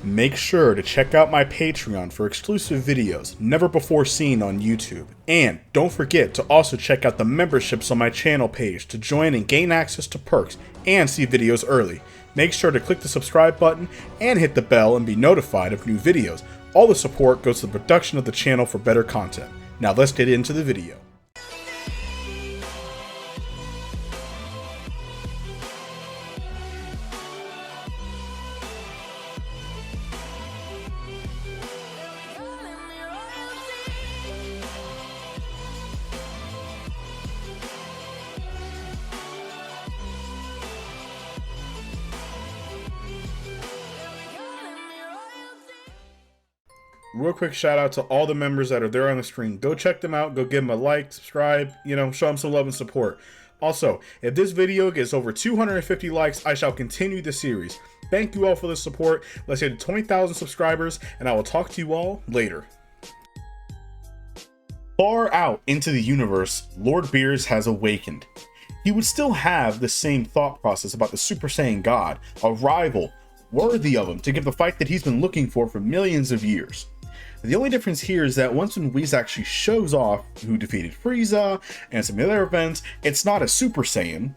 Make sure to check out my Patreon for exclusive videos never before seen on YouTube. And don't forget to also check out the memberships on my channel page to join and gain access to perks and see videos early. Make sure to click the subscribe button and hit the bell and be notified of new videos. All the support goes to the production of the channel for better content. Now let's get into the video. Real quick shout out to all the members that are there on the screen. Go check them out. Go give them a like, subscribe, show them some love and support. Also, if this video gets over 250 likes, I shall continue the series. Thank you all for the support. Let's hit 20,000 subscribers, and I will talk to you all later. Far out into the universe, Lord Beerus has awakened. He would still have the same thought process about the Super Saiyan God, a rival worthy of him to give the fight that he's been looking for millions of years. The only difference here is that once when Whis actually shows off who defeated Frieza and some other events, it's not a Super Saiyan,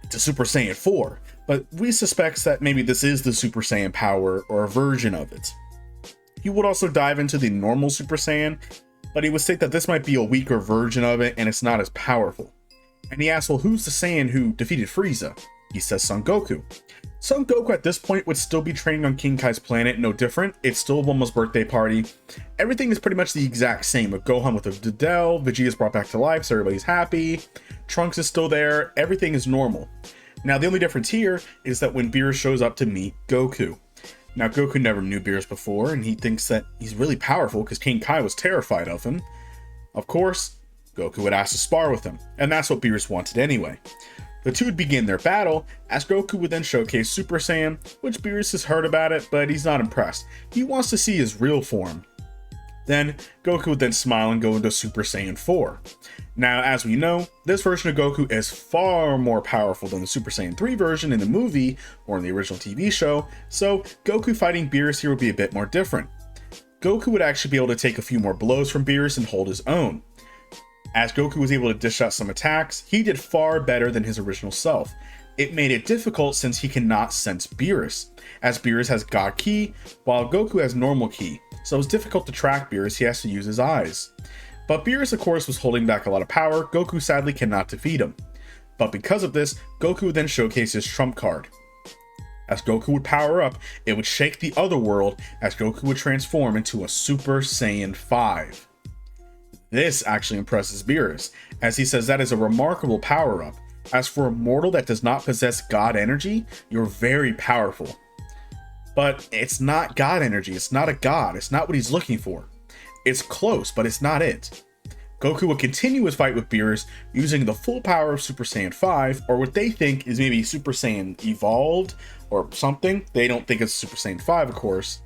it's a Super Saiyan 4. But Whis suspects that maybe this is the Super Saiyan power or a version of it. He would also dive into the normal Super Saiyan, but he would state that this might be a weaker version of it and it's not as powerful. And he asks, well, who's the Saiyan who defeated Frieza? He says Son Goku. Son Goku at this point would still be training on King Kai's planet, no different. It's still Bulma's birthday party. Everything is pretty much the exact same, with Gohan with a Videl, Vegeta's brought back to life, so everybody's happy. Trunks is still there, everything is normal. Now the only difference here is that when Beerus shows up to meet Goku. Now Goku never knew Beerus before, and he thinks that he's really powerful because King Kai was terrified of him. Of course, Goku would ask to spar with him, and that's what Beerus wanted anyway. The two would begin their battle, as Goku would then showcase Super Saiyan, which Beerus has heard about it, but he's not impressed. He wants to see his real form. Then, Goku would then smile and go into Super Saiyan 4. Now, as we know, this version of Goku is far more powerful than the Super Saiyan 3 version in the movie, or in the original TV show, so Goku fighting Beerus here would be a bit more different. Goku would actually be able to take a few more blows from Beerus and hold his own. As Goku was able to dish out some attacks, he did far better than his original self. It made it difficult since he cannot sense Beerus, as Beerus has God Ki, while Goku has normal Ki, so it's difficult to track Beerus, he has to use his eyes. But Beerus of course was holding back a lot of power, Goku sadly cannot defeat him. But because of this, Goku would then showcase his trump card. As Goku would power up, it would shake the other world as Goku would transform into a Super Saiyan 5. This actually impresses Beerus, as he says that is a remarkable power-up. As for a mortal that does not possess God energy, you're very powerful. But it's not God energy, it's not a god, it's not what he's looking for. It's close, but it's not it. Goku will continue his fight with Beerus using the full power of Super Saiyan 5, or what they think is maybe Super Saiyan evolved, or something. They don't think it's Super Saiyan 5, of course.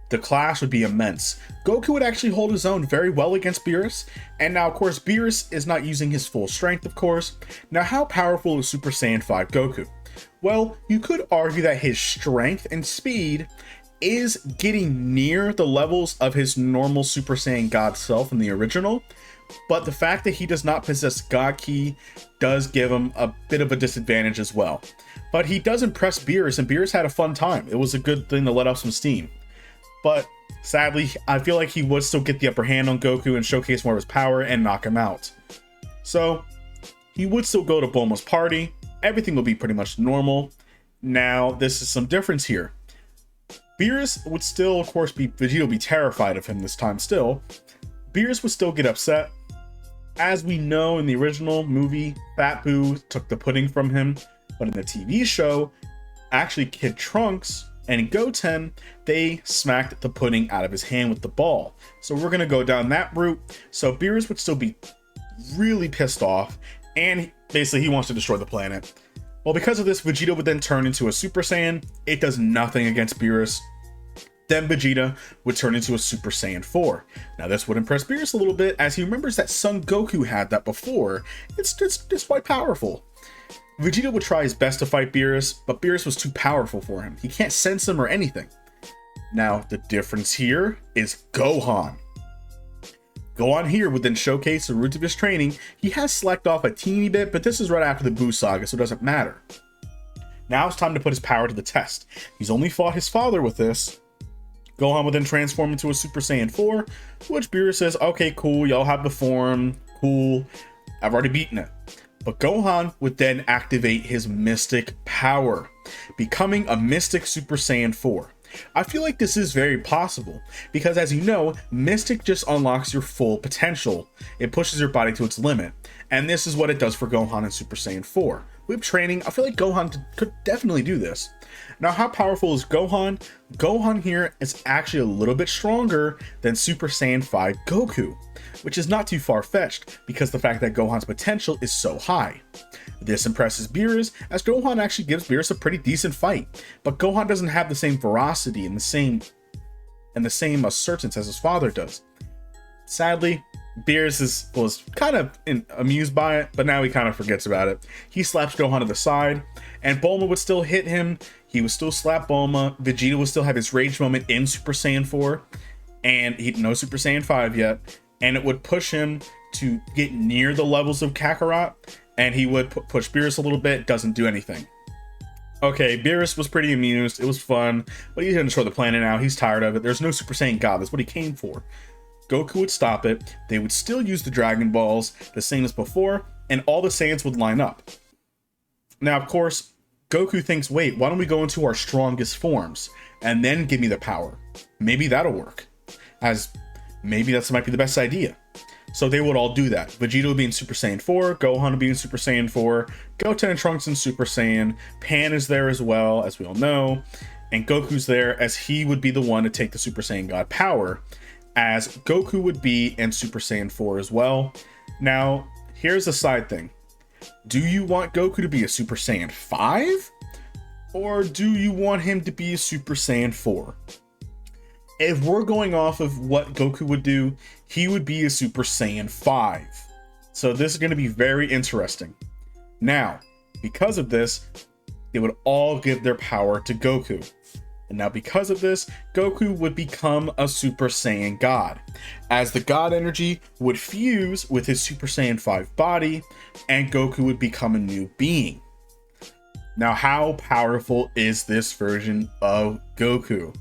The clash would be immense. Goku would actually hold his own very well against Beerus, and now of course Beerus is not using his full strength, of course. Now how powerful is Super Saiyan 5 Goku? Well, you could argue that his strength and speed is getting near the levels of his normal Super Saiyan God self in the original, but the fact that he does not possess God Ki does give him a bit of a disadvantage as well. But he does impress Beerus, and Beerus had a fun time. It was a good thing to let off some steam. But sadly, I feel like he would still get the upper hand on Goku and showcase more of his power and knock him out. So he would still go to Bulma's party. Everything will be pretty much normal. Now, this is some difference here. Beerus would still, of course, Vegeta would be terrified of him this time still. Beerus would still get upset. As we know in the original movie, Fat Boo took the pudding from him. But in the TV show, actually Kid Trunks and Goten, they smacked the pudding out of his hand with the ball. So we're going to go down that route. So Beerus would still be really pissed off, and basically he wants to destroy the planet. Well, because of this, Vegeta would then turn into a Super Saiyan. It does nothing against Beerus. Then Vegeta would turn into a Super Saiyan 4. Now this would impress Beerus a little bit, as he remembers that Son Goku had that before. It's quite powerful. Vegeta would try his best to fight Beerus, but Beerus was too powerful for him. He can't sense him or anything. Now, the difference here is Gohan. Gohan here would then showcase the roots of his training. He has slacked off a teeny bit, but this is right after the Buu saga, so it doesn't matter. Now it's time to put his power to the test. He's only fought his father with this. Gohan would then transform into a Super Saiyan 4, which Beerus says, okay, cool, y'all have the form, cool, I've already beaten it. But Gohan would then activate his mystic power, becoming a mystic Super Saiyan 4. I feel like this is very possible, because as you know, Mystic just unlocks your full potential. It pushes your body to its limit, and this is what it does for Gohan in Super Saiyan 4. With training, I feel like Gohan could definitely do this. Now, how powerful is Gohan? Gohan here is actually a little bit stronger than Super Saiyan 5 Goku, which is not too far-fetched because the fact that Gohan's potential is so high. This impresses Beerus, as Gohan actually gives Beerus a pretty decent fight, but Gohan doesn't have the same ferocity and the same assertions as his father does. Sadly, Beerus was kind of amused by it, but now he kind of forgets about it. He slaps Gohan to the side, and Bulma would still hit him. He would still slap Bulma. Vegeta would still have his rage moment in Super Saiyan 4, and no Super Saiyan 5 yet, and it would push him to get near the levels of Kakarot, and he would push Beerus a little bit. Doesn't do anything. Okay, Beerus was pretty amused. It was fun, but he's going to destroy the planet now. He's tired of it. There's no Super Saiyan God. That's what he came for. Goku would stop it. They would still use the Dragon Balls, the same as before, and all the Saiyans would line up. Now, of course, Goku thinks, wait, why don't we go into our strongest forms and then give me the power? Maybe that'll work, as maybe that might be the best idea. So they would all do that. Vegeta would be in Super Saiyan 4, Gohan would be in Super Saiyan 4, Goten and Trunks in Super Saiyan, Pan is there as well, as we all know, and Goku's there as he would be the one to take the Super Saiyan God power, as Goku would be in Super Saiyan 4 as well. Now, here's a side thing. Do you want Goku to be a Super Saiyan 5? Or do you want him to be a Super Saiyan 4? If we're going off of what Goku would do, he would be a Super Saiyan 5. So this is going to be very interesting. Now, because of this, they would all give their power to Goku. And now because of this, Goku would become a Super Saiyan God, as the God energy would fuse with his Super Saiyan 5 body, and Goku would become a new being. Now, how powerful is this version of Goku?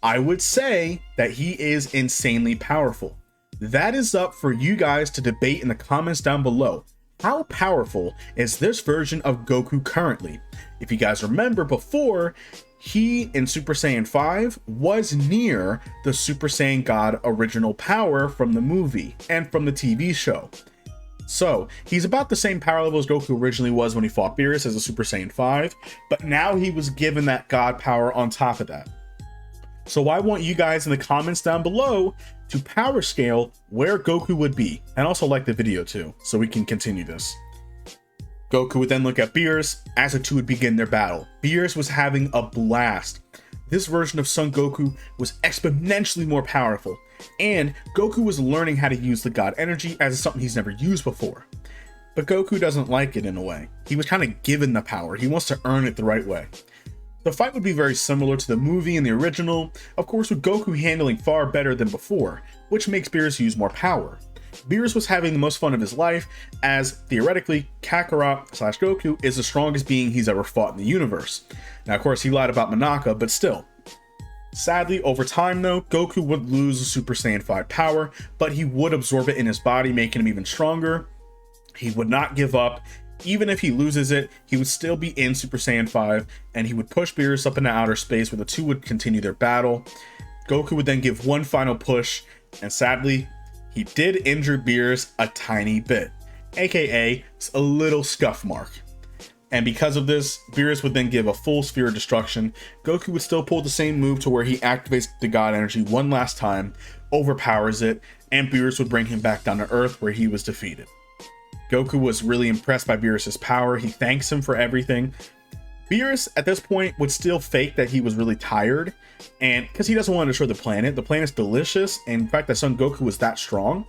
I would say that he is insanely powerful. That is up for you guys to debate in the comments down below. How powerful is this version of Goku currently? If you guys remember before, he in Super Saiyan 5 was near the Super Saiyan God original power from the movie and from the TV show. So he's about the same power level as Goku originally was when he fought Beerus as a Super Saiyan 5, but now he was given that God power on top of that. So I want you guys in the comments down below to power scale where Goku would be, and also like the video too, so we can continue this. Goku would then look at Beerus as the two would begin their battle. Beerus was having a blast. This version of Son Goku was exponentially more powerful, and Goku was learning how to use the God energy as something he's never used before. But Goku doesn't like it in a way. He was kind of given the power. He wants to earn it the right way. The fight would be very similar to the movie and the original, of course with Goku handling far better than before, which makes Beerus use more power. Beerus was having the most fun of his life, as theoretically Kakarot / Goku is the strongest being he's ever fought in the universe. Now of course he lied about Monaka, but still. Sadly, over time though, Goku would lose the Super Saiyan 5 power, but he would absorb it in his body, making him even stronger. He would not give up. Even if he loses it, he would still be in Super Saiyan 5, and he would push Beerus up into outer space where the two would continue their battle. Goku would then give one final push, and sadly, he did injure Beerus a tiny bit, aka a little scuff mark. And because of this, Beerus would then give a full sphere of destruction. Goku would still pull the same move to where he activates the God energy one last time, overpowers it, and Beerus would bring him back down to Earth where he was defeated. Goku was really impressed by Beerus' power. He thanks him for everything. Beerus at this point would still fake that he was really tired, and because he doesn't want to destroy the planet. The planet's delicious, and in fact that Son Goku was that strong.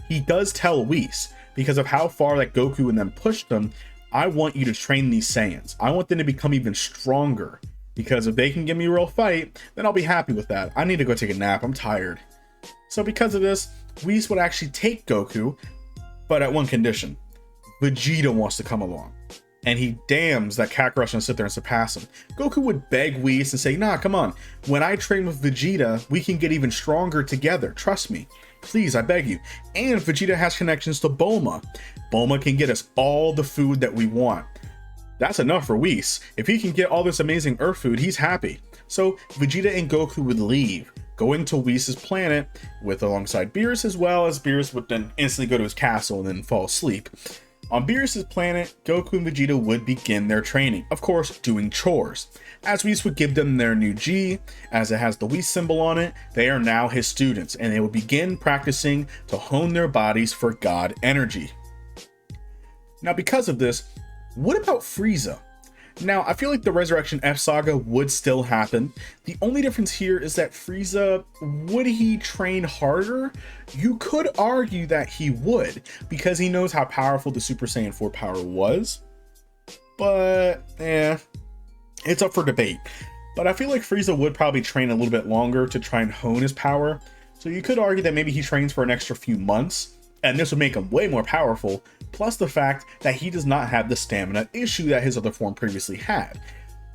He does tell Whis, because of how far that Goku and them pushed them, I want you to train these Saiyans. I want them to become even stronger, because if they can give me a real fight, then I'll be happy with that. I need to go take a nap. I'm tired. So because of this, Whis would actually take Goku, but at one condition. Vegeta wants to come along. And he damns that Kakarot's gonna sit there and surpass him. Goku would beg Whis and say, nah, come on. When I train with Vegeta, we can get even stronger together. Trust me. Please, I beg you. And Vegeta has connections to Bulma. Bulma can get us all the food that we want. That's enough for Whis. If he can get all this amazing Earth food, he's happy. So Vegeta and Goku would leave, going to Whis' planet with alongside Beerus, as well as Beerus would then instantly go to his castle and then fall asleep. On Beerus' planet, Goku and Vegeta would begin their training, of course doing chores. As Whis would give them their new G, as it has the Whis symbol on it, they are now his students, and they will begin practicing to hone their bodies for God energy. Now because of this, what about Frieza? Now, I feel like the Resurrection F saga would still happen. The only difference here is that Frieza, would he train harder? You could argue that he would, because he knows how powerful the Super Saiyan 4 power was. But, it's up for debate. But I feel like Frieza would probably train a little bit longer to try and hone his power. So you could argue that maybe he trains for an extra few months, and this would make him way more powerful, plus the fact that he does not have the stamina issue that his other form previously had.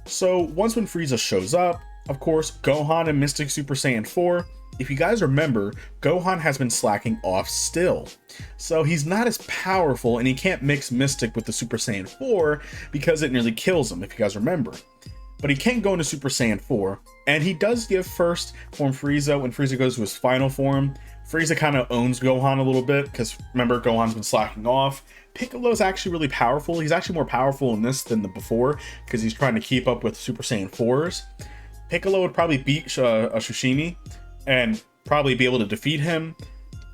So once when Frieza shows up, of course, Gohan and Mystic Super Saiyan 4, if you guys remember, Gohan has been slacking off still. So he's not as powerful, and he can't mix Mystic with the Super Saiyan 4 because it nearly kills him, if you guys remember. But he can go into Super Saiyan 4, and he does give first form Frieza when Frieza goes to his final form. Frieza kind of owns Gohan a little bit, because remember, Gohan's been slacking off. Piccolo's actually really powerful. He's actually more powerful in this than the before, because he's trying to keep up with Super Saiyan 4s. Piccolo would probably beat Shushini, and probably be able to defeat him.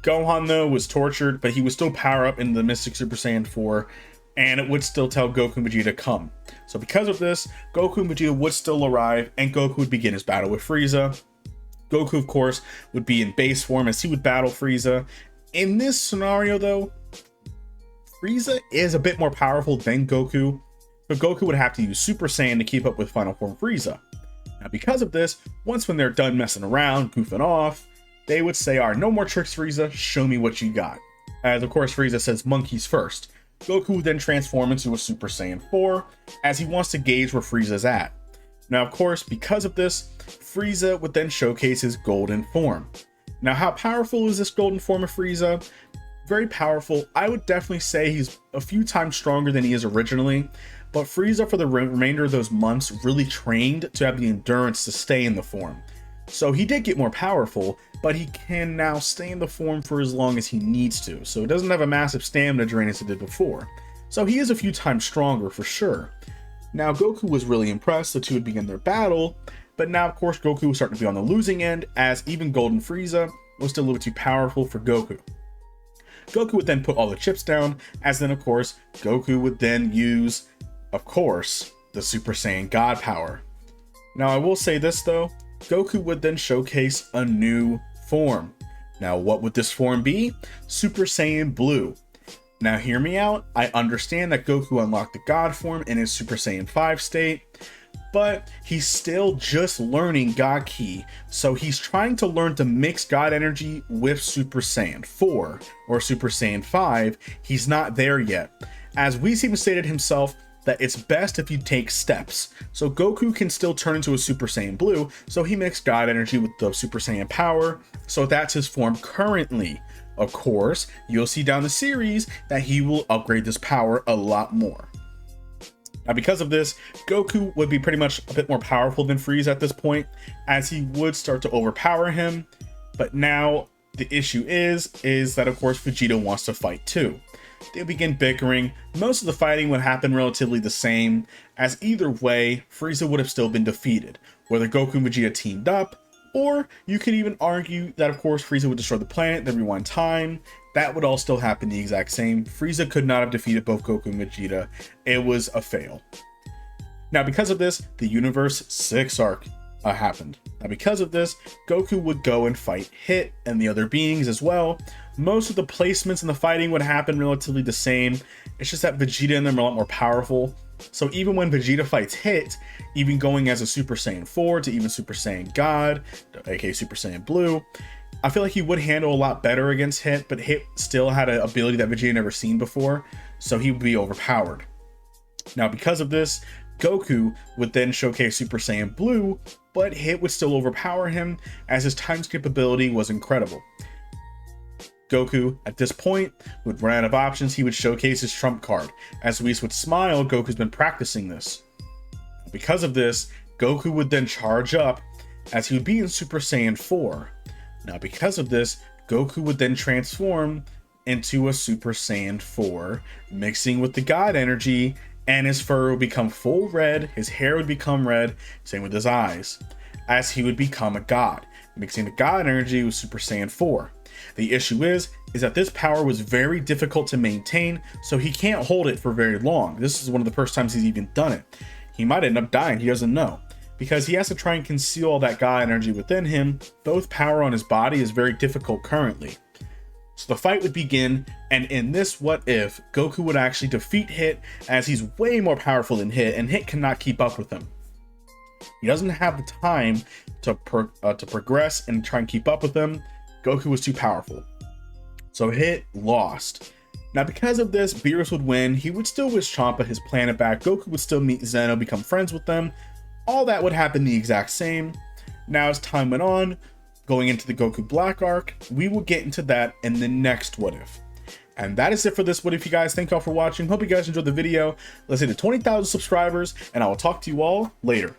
Gohan, though, was tortured, but he would still power up into the Mystic Super Saiyan 4, and it would still tell Goku and Vegeta to come. So because of this, Goku and Vegeta would still arrive, and Goku would begin his battle with Frieza. Goku, of course, would be in base form as he would battle Frieza. In this scenario, though, Frieza is a bit more powerful than Goku, but Goku would have to use Super Saiyan to keep up with final form Frieza. Now, because of this, once when they're done messing around, goofing off, they would say, all right, no more tricks, Frieza, show me what you got. As, of course, Frieza says monkeys first. Goku would then transform into a Super Saiyan 4, as he wants to gauge where Frieza's at. Now, of course, because of this, Frieza would then showcase his golden form. Now, how powerful is this golden form of Frieza? Very powerful. I would definitely say he's a few times stronger than he is originally, but Frieza for the remainder of those months really trained to have the endurance to stay in the form. So he did get more powerful, but he can now stay in the form for as long as he needs to. So it doesn't have a massive stamina drain as it did before. So he is a few times stronger for sure. Now, Goku was really impressed. The two would begin their battle, but now, of course, Goku was starting to be on the losing end, as even Golden Frieza was still a little bit too powerful for Goku. Goku would then put all the chips down, as then, of course, Goku would then use, of course, the Super Saiyan God power. Now, I will say this, though. Goku would then showcase a new form. Now, what would this form be? Super Saiyan Blue. Now, hear me out. I understand that Goku unlocked the God form in his Super Saiyan 5 state, but he's still just learning God Ki, so he's trying to learn to mix God energy with Super Saiyan 4 or Super Saiyan 5. He's not there yet. As Whis even stated himself, that it's best if you take steps. So Goku can still turn into a Super Saiyan Blue, so he mixed God energy with the Super Saiyan power, so that's his form currently. Of course, you'll see down the series that he will upgrade this power a lot more. Now, because of this, Goku would be pretty much a bit more powerful than Frieza at this point, as he would start to overpower him. But now the issue is that, of course, Vegeta wants to fight too. They begin bickering. Most of the fighting would happen relatively the same, as either way, Frieza would have still been defeated, whether Goku and Vegeta teamed up, or you could even argue that, of course, Frieza would destroy the planet, then rewind time. That would all still happen the exact same. Frieza could not have defeated both Goku and Vegeta. It was a fail. Now, because of this, the Universe 6 arc happened. Now, because of this, Goku would go and fight Hit and the other beings as well. Most of the placements in the fighting would happen relatively the same. It's just that Vegeta and them are a lot more powerful. So even when Vegeta fights Hit, even going as a Super Saiyan 4 to even Super Saiyan God, aka Super Saiyan Blue, I feel like he would handle a lot better against Hit, but Hit still had an ability that Vegeta never seen before, so he would be overpowered. Now, because of this, Goku would then showcase Super Saiyan Blue, but Hit would still overpower him as his time skip ability was incredible. Goku, at this point, would run out of options. He would showcase his trump card. As Whis would smile, Goku's been practicing this. Because of this, Goku would then charge up as he would be in Super Saiyan 4. Now, because of this, Goku would then transform into a Super Saiyan 4, mixing with the God energy, and his fur would become full red, his hair would become red, same with his eyes, as he would become a God, mixing the God energy with Super Saiyan 4. The issue is that this power was very difficult to maintain, so he can't hold it for very long. This is one of the first times he's even done it. He might end up dying, he doesn't know, because he has to try and conceal all that God energy within him. Both power on his body is very difficult currently. So the fight would begin, and in this what if, Goku would actually defeat Hit, as he's way more powerful than Hit, and Hit cannot keep up with him. He doesn't have the time to progress and try and keep up with him. Goku was too powerful. So Hit lost. Now, because of this, Beerus would win. He would still wish Champa his planet back. Goku would still meet Zeno, become friends with them. All that would happen the exact same. Now, as time went on, going into the Goku Black arc, we will get into that in the next What If. And that is it for this What If, you guys. Thank y'all for watching. Hope you guys enjoyed the video. Let's hit to 20,000 subscribers, and I will talk to you all later.